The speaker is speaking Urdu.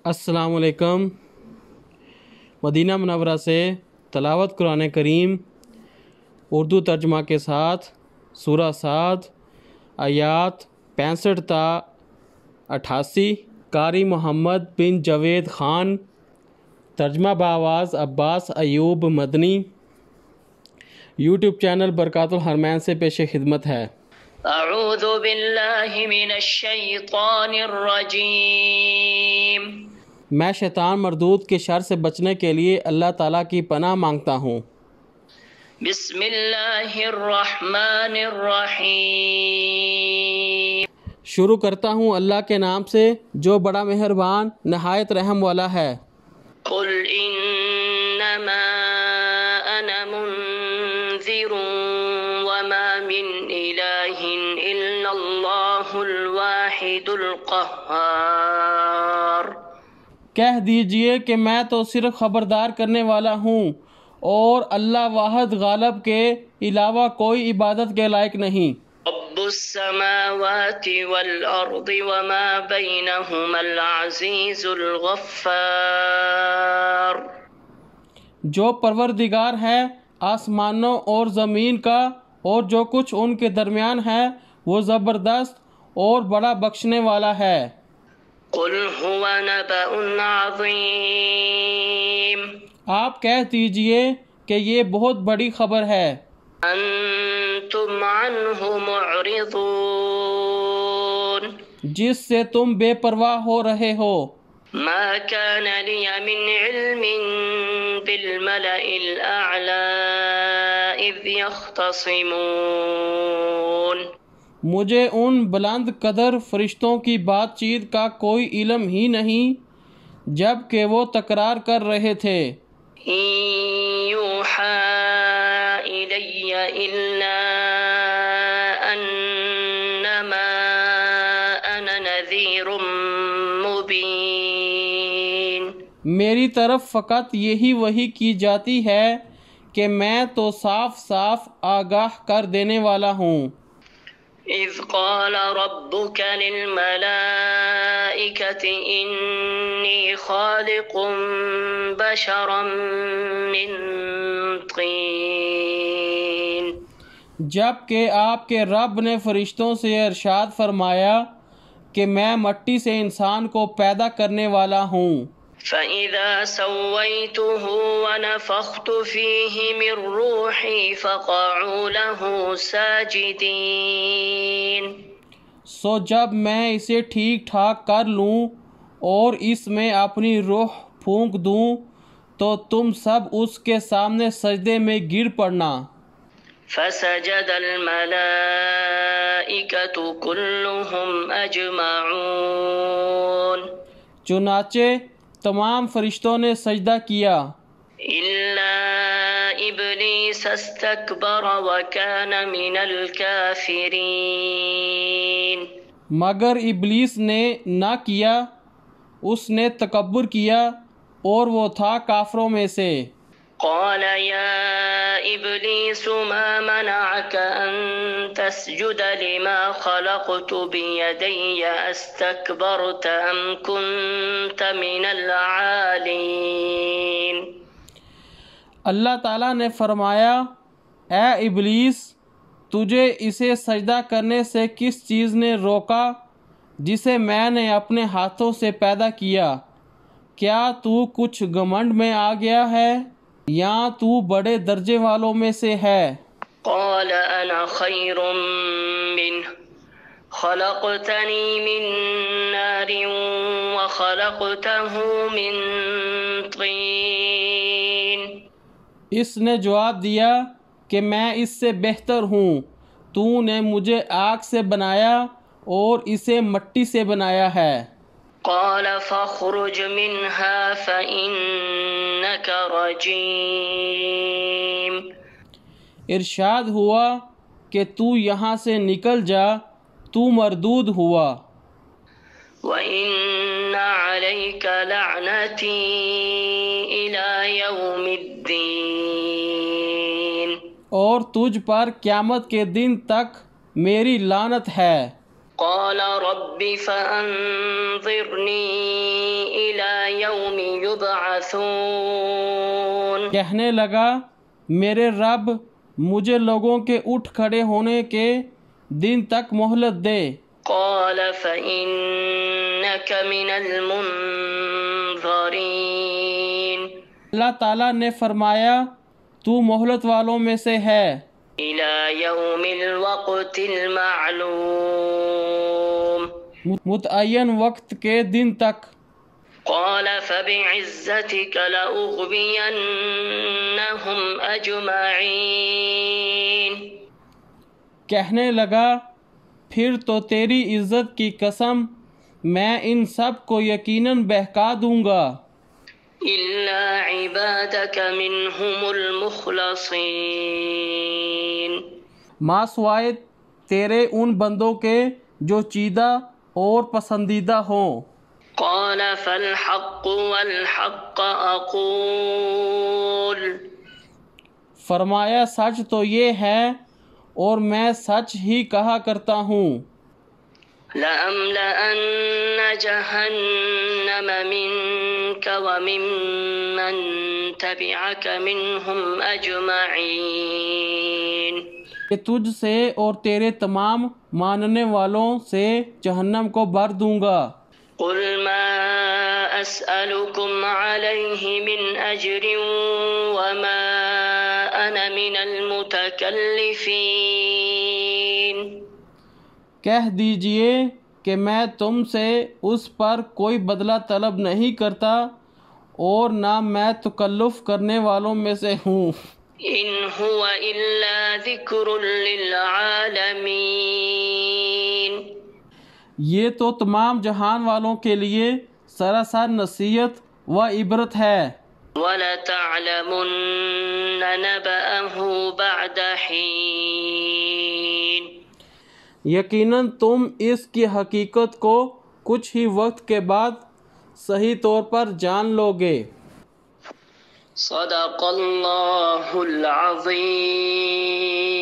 السلام علیکم۔ مدینہ منورہ سے تلاوت قرآن کریم اردو ترجمہ کے ساتھ سورہ صاد آیات 65 تا 88۔ قاری محمد بن جاوید خان، ترجمہ بآواز عباس ایوب مدنی۔ یوٹیوب چینل برکات الحرمین سے پیش خدمت ہے۔ اعوذ باللہ من الشیطان الرجیم۔ میں شیطان مردود کے شر سے بچنے کے لیے اللہ تعالیٰ کی پناہ مانگتا ہوں۔ بسم اللہ الرحمن الرحیم۔ شروع کرتا ہوں اللہ کے نام سے جو بڑا مہربان نہایت رحم والا ہے۔ قل انما انا منذر وما من الہ الا اللہ الواحد القہار۔ کہہ دیجئے کہ میں تو صرف خبردار کرنے والا ہوں اور اللہ واحد غالب کے علاوہ کوئی عبادت کے لائق نہیں۔ رب السماوات والارض وما بینہما العزیز الغفار۔ جو پروردگار ہے آسمانوں اور زمین کا اور جو کچھ ان کے درمیان ہے وہ زبردست اور بڑا بخشنے والا ہے۔ قل هو نبأ عظیم۔ آپ کہہ دیجئے کہ یہ بہت بڑی خبر ہے۔ انتم عنہ معرضون۔ جس سے تم بے پرواہ ہو رہے ہو۔ ما كان لي من علم بالملأ الأعلى إذ يختصمون۔ مجھے ان بلند قدر فرشتوں کی بات چیت کا کوئی علم ہی نہیں جب کہ وہ تکرار کر رہے تھے۔ إن يوحى إلي إلا أنما أنا نذير مبين۔ میری طرف فقط یہی وحی کی جاتی ہے کہ میں تو صاف صاف آگاہ کر دینے والا ہوں۔ إذ قال ربك للملائكة إني خالق بشرا من طين۔ جب کہ آپ کے رب نے فرشتوں سے ارشاد فرمایا کہ میں مٹی سے انسان کو پیدا کرنے والا ہوں۔ فَإِذَا سَوَّيْتُهُ وَنَفَخْتُ فِيهِ مِن رُّوحِي فَقَعُوا لَهُ سَاجِدِينَ۔ سو جب میں اسے ٹھیک ٹھاک کر لوں اور اس میں اپنی روح پھونک دوں تو تم سب اس کے سامنے سجدے میں گر پڑنا۔ فَسَجَدَ الْمَلَائِكَةُ كُلُّهُمْ أَجْمَعُونَ۔ چنانچہ تمام فرشتوں نے سجدہ کیا إِلَّا إِبْلِيسَ اسْتَكْبَرَ وَكَانَ مِنَ الْكَافِرِينَ۔ مگر ابلیس نے نہ کیا، اس نے تکبر کیا اور وہ تھا کافروں میں سے۔ قال يا إبليس ما منعك أن تسجد لما خلقت بيدي أستكبرت أم كنت من العالين۔ اللہ تعالیٰ نے فرمایا، اے ابلیس، تجھے اسے سجدہ کرنے سے کس چیز نے روکا جسے میں نے اپنے ہاتھوں سے پیدا کیا؟ کیا تو کچھ گھمنڈ میں آ گیا ہے یا تو بڑے درجے والوں میں سے ہے؟ قال أنا خير منه خلقتني من نار وخلقته من طين۔ اس نے جواب دیا کہ میں اس سے بہتر ہوں، تو نے مجھے آگ سے بنایا اور اسے مٹی سے بنایا ہے۔ قال فاخرج منها فإنك رجيم۔ ارشاد ہوا کہ تو یہاں سے نکل جا، تو مردود ہوا۔ وَإِنَّ عَلَيْكَ لَعْنَتِي إِلَى يَوْمِ الدِّينِ۔ اور تجھ پر قیامت کے دن تک میری لعنت ہے۔ قال رب فأنظرني إلى يوم يبعثون کہنے لگا میرے رب مجھے لوگوں کے اٹھ کھڑے ہونے کے دن تک مہلت دے۔ قال فإنك من المنظرين اللہ تعالیٰ نے فرمایا تو مہلت والوں میں سے ہے إلى يوم الوقت المعلوم متعین وقت کے دن تک۔ قال فبعزتك لأغوينهم أجمعين کہنے لگا پھر تو تیری عزت کی قسم میں ان سب کو یقیناً بہکا دوں گا إلا عبادك منهم المخلصين ما سوائے تیرے ان بندوں کے جو چیدہ اور پسندیدہ ہوں۔ قال فالحق والحق أقول فرمایا سچ تو یہ ہے اور میں سچ ہی کہا کرتا ہوں۔ لأملأن جهنم منك وممن تبعك منهم أجمعين کہ تجھ سے اور تیرے تمام ماننے والوں سے جہنم کو بھر دوں گا۔ قل ما أسألكم عليه من أجر وما أنا من المتكلفين کہہ دیجئے کہ میں تم سے اس پر کوئی بدلہ طلب نہیں کرتا اور نہ میں تکلف کرنے والوں میں سے ہوں۔ إن هو إلا ذكر للعالمين یہ تو تمام جہان والوں کے لیے سراسر نصیحت و عبرت ہے۔ وَلَتَعْلَمُنَّ نَبَأَهُ بَعْدَ حِينٍ یقیناً تم اس کی حقیقت کو کچھ ہی وقت کے بعد صحیح طور پر جان لو گے۔ صدق اللہ العظیم۔